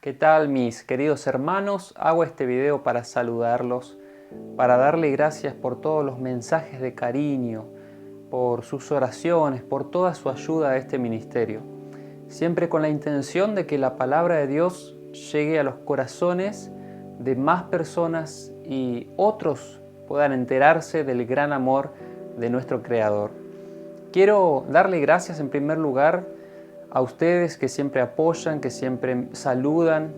¿Qué tal, mis queridos hermanos? Hago este video para saludarlos, para darle gracias por todos los mensajes de cariño, por sus oraciones, por toda su ayuda a este ministerio. Siempre con la intención de que la palabra de Dios llegue a los corazones de más personas y otros puedan enterarse del gran amor de nuestro Creador. Quiero darle gracias en primer lugar a ustedes que siempre apoyan, que siempre saludan.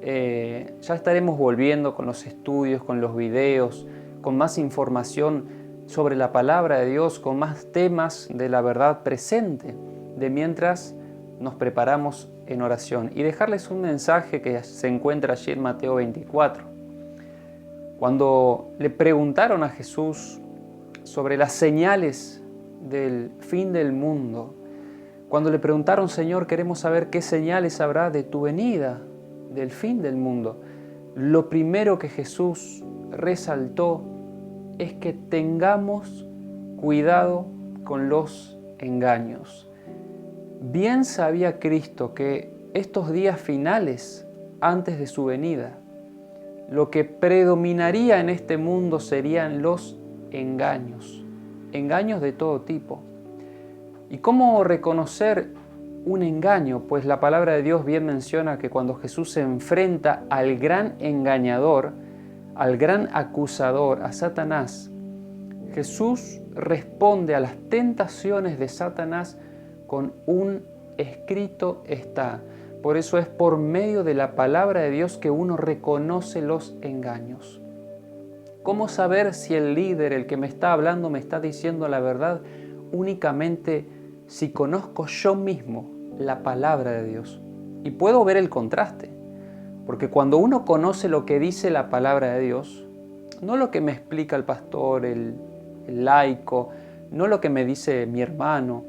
Ya estaremos volviendo con los estudios, con los videos, con más información sobre la palabra de Dios, con más temas de la verdad presente, de mientras nos preparamos en oración. Y dejarles un mensaje que se encuentra allí en Mateo 24. Cuando le preguntaron a Jesús sobre las señales del fin del mundo, cuando le preguntaron, Señor, queremos saber qué señales habrá de tu venida, del fin del mundo, lo primero que Jesús resaltó es que tengamos cuidado con los engaños. Bien sabía Cristo que estos días finales, antes de su venida, lo que predominaría en este mundo serían los engaños de todo tipo. ¿Y cómo reconocer un engaño? Pues la palabra de Dios bien menciona que cuando Jesús se enfrenta al gran engañador, al gran acusador, a Satanás, Jesús responde a las tentaciones de Satanás con un escrito está. Por eso es por medio de la palabra de Dios que uno reconoce los engaños. ¿Cómo saber si el líder, el que me está hablando, me está diciendo la verdad? Únicamente si conozco yo mismo la palabra de Dios. Y puedo ver el contraste. Porque cuando uno conoce lo que dice la palabra de Dios, no lo que me explica el pastor, el laico, no lo que me dice mi hermano,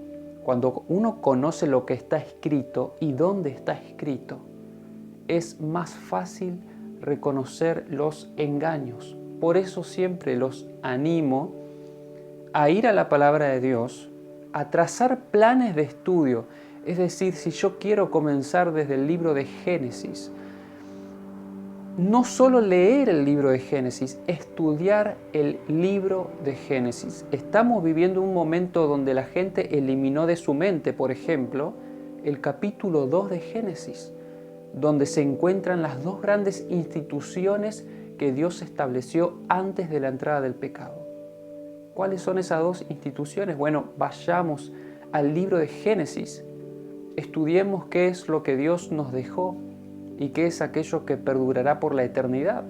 cuando uno conoce lo que está escrito y dónde está escrito, es más fácil reconocer los engaños. Por eso siempre los animo a ir a la palabra de Dios, a trazar planes de estudio. Es decir, si yo quiero comenzar desde el libro de Génesis, no solo leer el libro de Génesis, estudiar el libro de Génesis. Estamos viviendo un momento donde la gente eliminó de su mente, por ejemplo, el capítulo 2 de Génesis, donde se encuentran las dos grandes instituciones que Dios estableció antes de la entrada del pecado. ¿Cuáles son esas dos instituciones? Bueno, vayamos al libro de Génesis, estudiemos qué es lo que Dios nos dejó y qué es aquello que perdurará por la eternidad.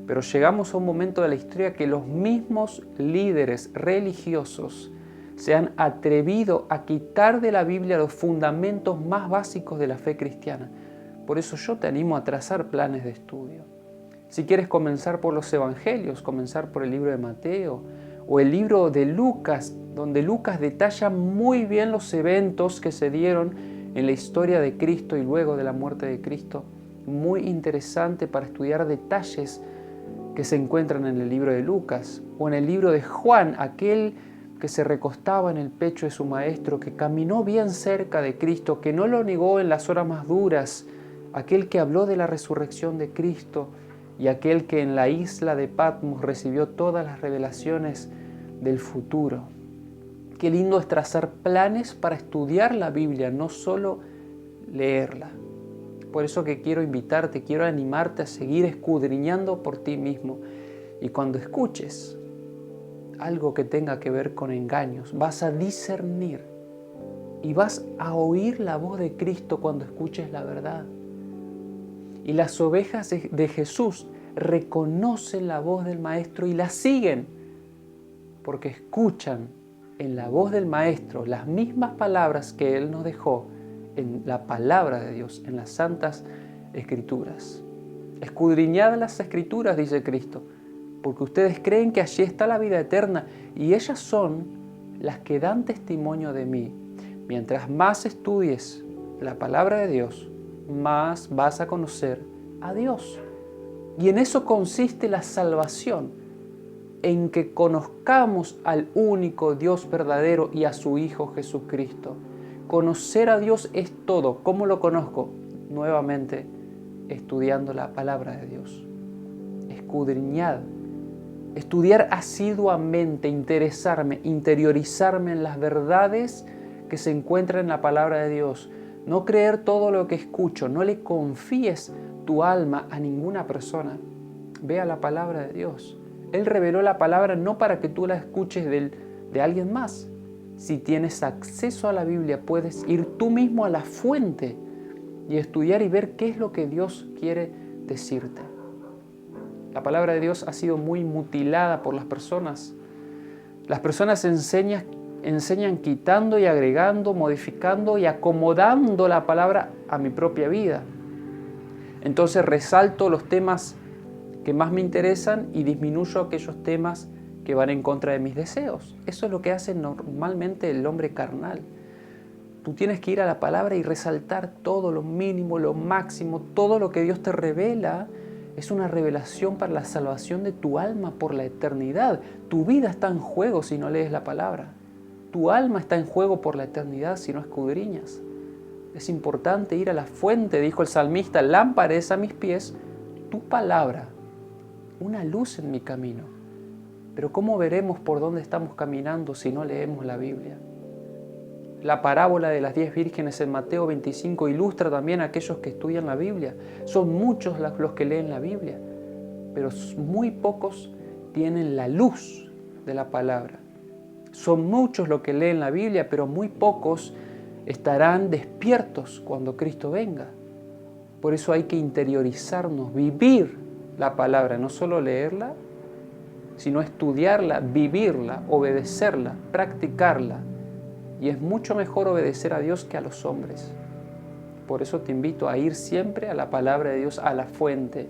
Pero llegamos a un momento de la historia que los mismos líderes religiosos se han atrevido a quitar de la Biblia los fundamentos más básicos de la fe cristiana. Por eso yo te animo a trazar planes de estudio. Si quieres comenzar por los evangelios, comenzar por el libro de Mateo o el libro de Lucas, donde Lucas detalla muy bien los eventos que se dieron en la historia de Cristo y luego de la muerte de Cristo. Muy interesante para estudiar detalles que se encuentran en el libro de Lucas o en el libro de Juan, aquel que se recostaba en el pecho de su maestro, que caminó bien cerca de Cristo, que no lo negó en las horas más duras, aquel que habló de la resurrección de Cristo y aquel que en la isla de Patmos recibió todas las revelaciones del futuro. Qué lindo es trazar planes para estudiar la Biblia, no solo leerla. Por eso que quiero invitarte, quiero animarte a seguir escudriñando por ti mismo. Y cuando escuches algo que tenga que ver con engaños, vas a discernir y vas a oír la voz de Cristo cuando escuches la verdad. Y las ovejas de Jesús reconocen la voz del Maestro y la siguen, porque escuchan en la voz del Maestro las mismas palabras que Él nos dejó en la palabra de Dios, en las santas Escrituras. Escudriñad las Escrituras, dice Cristo, porque ustedes creen que allí está la vida eterna y ellas son las que dan testimonio de mí. Mientras más estudies la palabra de Dios, más vas a conocer a Dios. Y en eso consiste la salvación, en que conozcamos al único Dios verdadero y a su Hijo Jesucristo. Conocer a Dios es todo. ¿Cómo lo conozco? Nuevamente, estudiando la palabra de Dios. Escudriñad. Estudiar asiduamente, interesarme, interiorizarme en las verdades que se encuentran en la palabra de Dios. No creer todo lo que escucho. No le confíes tu alma a ninguna persona. Ve a la palabra de Dios. Él reveló la palabra no para que tú la escuches de alguien más. Si tienes acceso a la Biblia, puedes ir tú mismo a la fuente y estudiar y ver qué es lo que Dios quiere decirte. La palabra de Dios ha sido muy mutilada por las personas. Las personas enseñan quitando y agregando, modificando y acomodando la palabra a mi propia vida. Entonces resalto los temas que más me interesan y disminuyo aquellos temas que van en contra de mis deseos. Eso es lo que hace normalmente el hombre carnal. Tú tienes que ir a la palabra y resaltar todo, lo mínimo, lo máximo, todo lo que Dios te revela. Es una revelación para la salvación de tu alma por la eternidad. Tu vida está en juego si no lees la palabra. Tu alma está en juego por la eternidad si no escudriñas. Es importante ir a la fuente, dijo el salmista, lámpara es a mis pies tu palabra, una luz en mi camino. Pero ¿cómo veremos por dónde estamos caminando si no leemos la Biblia? La parábola de las 10 vírgenes en Mateo 25 ilustra también a aquellos que estudian la Biblia. Son muchos los que leen la Biblia, pero muy pocos tienen la luz de la palabra. Son muchos los que leen la Biblia, pero muy pocos estarán despiertos cuando Cristo venga. Por eso hay que interiorizarnos, vivir la palabra, no solo leerla, sino estudiarla, vivirla, obedecerla, practicarla. Y es mucho mejor obedecer a Dios que a los hombres. Por eso te invito a ir siempre a la palabra de Dios, a la fuente.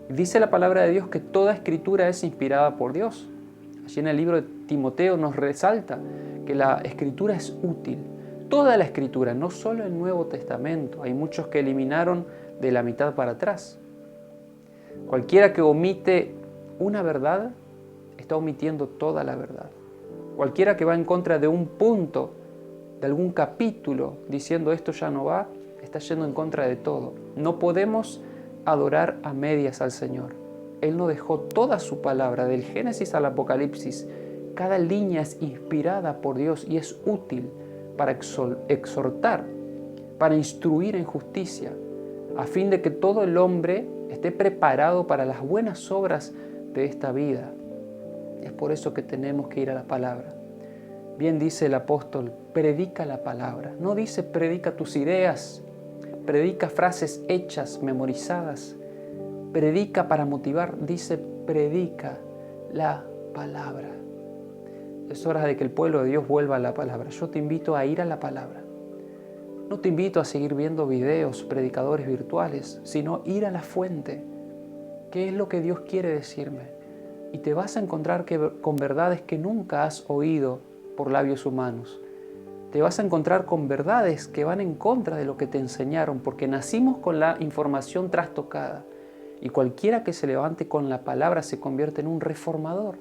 Dice la palabra de Dios que toda escritura es inspirada por Dios. Allí en el libro de Timoteo nos resalta que la escritura es útil. Toda la escritura, no solo el Nuevo Testamento. Hay muchos que eliminaron de la mitad para atrás. Cualquiera que omite una verdad, está omitiendo toda la verdad. Cualquiera que va en contra de un punto, de algún capítulo, diciendo esto ya no va, está yendo en contra de todo. No podemos adorar a medias al Señor. Él nos dejó toda su palabra, del Génesis al Apocalipsis. Cada línea es inspirada por Dios y es útil para exhortar, para instruir en justicia, a fin de que todo el hombre esté preparado para las buenas obras de esta vida. Es por eso que tenemos que ir a la palabra. Bien dice el apóstol, predica la palabra. No dice predica tus ideas, predica frases hechas, memorizadas. Predica para motivar, dice predica la palabra. Es hora de que el pueblo de Dios vuelva a la palabra. Yo te invito a ir a la palabra. No te invito a seguir viendo videos, predicadores virtuales, sino ir a la fuente. ¿Qué es lo que Dios quiere decirme? Y te vas a encontrar con verdades que nunca has oído por labios humanos. Te vas a encontrar con verdades que van en contra de lo que te enseñaron, porque nacimos con la información trastocada. Y cualquiera que se levante con la palabra se convierte en un reformador,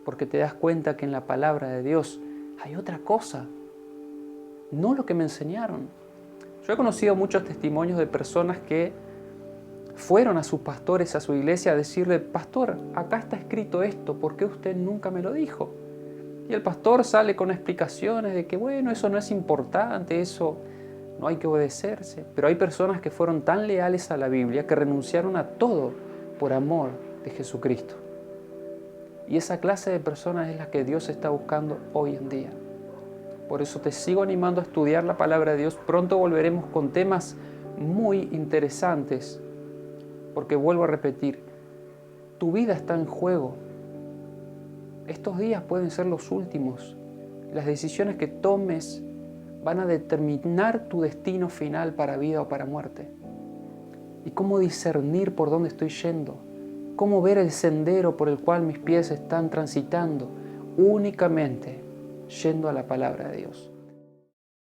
porque te das cuenta que en la palabra de Dios hay otra cosa, no lo que me enseñaron. Yo he conocido muchos testimonios de personas que fueron a sus pastores, a su iglesia, a decirle, pastor, acá está escrito esto, ¿por qué usted nunca me lo dijo? Y el pastor sale con explicaciones de que, bueno, eso no es importante, eso no hay que obedecerse. Pero hay personas que fueron tan leales a la Biblia que renunciaron a todo por amor de Jesucristo. Y esa clase de personas es la que Dios está buscando hoy en día. Por eso te sigo animando a estudiar la palabra de Dios. Pronto volveremos con temas muy interesantes, porque vuelvo a repetir, tu vida está en juego. Estos días pueden ser los últimos. Las decisiones que tomes van a determinar tu destino final para vida o para muerte. Y cómo discernir por dónde estoy yendo, cómo ver el sendero por el cual mis pies están transitando, únicamente yendo a la palabra de Dios.